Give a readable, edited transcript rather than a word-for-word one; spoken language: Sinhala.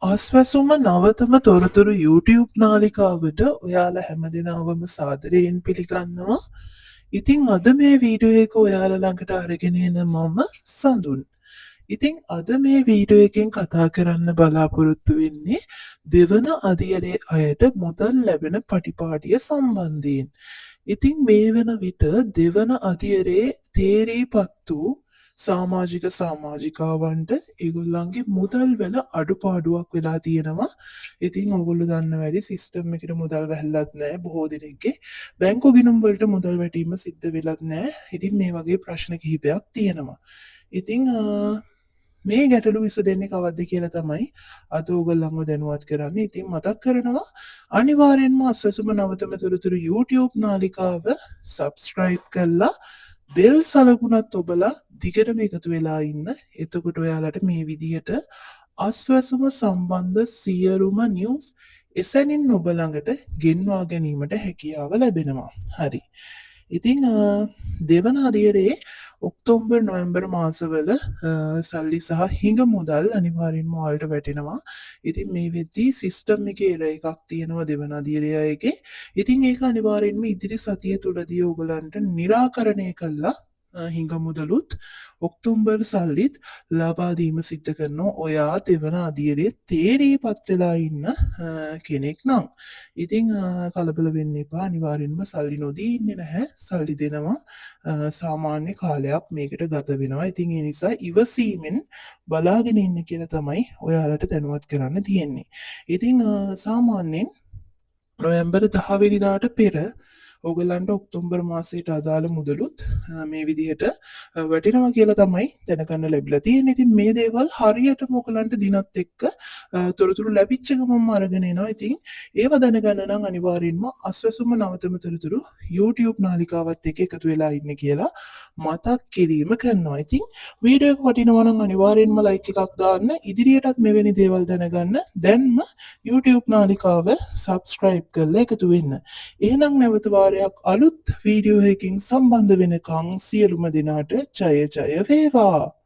ආස්වැසුම නවතම තොරතුරු YouTube නාලිකාවට ඔයාලා හැමදෙනාවම සාදරයෙන් පිළිගන්නවා. ඉතින් අද මේ වීඩියෝ එක ඔයාලා ළඟට අරගෙන එන මම සඳුන්. ඉතින් අද මේ වීඩියෝ එකෙන් කතා කරන්න බලාපොරොත්තු වෙන්නේ දෙවන අදියරේ අයට මුදල් ලැබෙන පටිපාටිය සම්බන්ධයෙන්. ඉතින් මේ වන විට දෙවන අදියරේ තේරීපත් වූ සාමාජිකාවන්ට ඒගොල්ලන්ගේ මුදල් වල අඩුපාඩුවක් වෙලා තියෙනවා. ඉතින් ඔගොල්ලෝ දන්නවා ඇති සිස්ටම් එකට මුදල් වැහැල්ලත් නැහැ. බොහෝ දෙනෙක්ගේ බැංකු ගිණුම් වලට මුදල් වැටීම සිද්ධ වෙලත් නැහැ. ඉතින් මේ වගේ ප්‍රශ්න කිහිපයක් තියෙනවා. ඉතින් මේ ගැටලු විසඳෙන්නේ කවද්ද කියලා තමයි අද ඕගොල්ලන්ව දැනුවත් කරන්නේ. ඉතින් මතක් කරනවා අනිවාර්යෙන්ම අස්වැසුම නවතම තොරතුරු YouTube නාලිකාව subscribe කරලා බෙල් සලකුණත් ඔබලා දිගටම එකතු වෙලා ඉන්න. එතකොට ඔයාලට මේ විදිහට අස්වැසුම සම්බන්ධ සියලුම නිවුස් එසැනින් ඔබ ළඟට ගෙන්වා ගැනීමට හැකියාව ලැබෙනවා. හරි. ඉතින් දෙවන අදියරේ ඔක්තෝබර් නොවැම්බර් මාසවල සල්ලි සහ හිඟ මුදල් අනිවාර්යෙන්ම ඔයාලට වැටෙනවා. ඉතින් මේ වෙද්දී සිස්ටම් එකේ එරර් එකක් තියෙනවා දෙවන අදියරේ අයගේ. ඉතින් ඒක අනිවාර්යෙන්ම ඉදිරි සතිය තුලදී ඕගලන්ට निराකරණය කළා හිඟ මුදලුත් ඔක්තෝබර් සල්ලිත් ලබා දීම සිද්ධ කරනවා. ඔයා දෙවන අදියරේ තේරීපත් වෙලා ඉන්න කෙනෙක් නම්. ඉතින් කලබල වෙන්න එපා. අනිවාර්යෙන්ම සල්ලි නොදී ඉන්නේ නැහැ. සල්ලි දෙනවා. සාමාන්‍ය කාලයක් මේකට ගත වෙනවා. ඉතින් ඒ නිසා ඉවසීමෙන් බලාගෙන ඉන්න කියලා තමයි ඔයාලට දැනුවත් කරන්න තියෙන්නේ. ඉතින් සාමාන්‍යයෙන් නොවැම්බර් 10 වෙනිදාට පෙර ඔගලන්ට ඔක්තෝබර් මාසයට අදාළ මුදලුත් මේ විදිහට වැටෙනවා කියලා තමයි දැනගන්න ලැබිලා තියෙන්නේ. ඉතින් මේ දේවල් හරියටම ඔයගලන්ට දිනත් එක්ක තොරතුරු ලැබිච්ච ගමන්ම අරගෙන එනවා. ඉතින් ඒව දැනගන්න නම් අනිවාර්යෙන්ම අස්වැසුම නවතම තොරතුරු YouTube නාලිකාවත් එක්ක එකතු වෙලා ඉන්න කියලා මතක් කිරීම කරනවා. ඉතින් වීඩියෝ එක වටිනවා නම් අනිවාර්යෙන්ම ලයික් එකක් දාන්න. ඉදිරියටත් මෙවැනි දේවල් දැනගන්න දැන්ම YouTube නාලිකාව subscribe කරලා එකතු වෙන්න. එහෙනම් නැවත අලුත් වීඩියෝ එකකින් සම්බන්ධ වෙනකං සියලුම දෙනාට ජය ජය වේවා.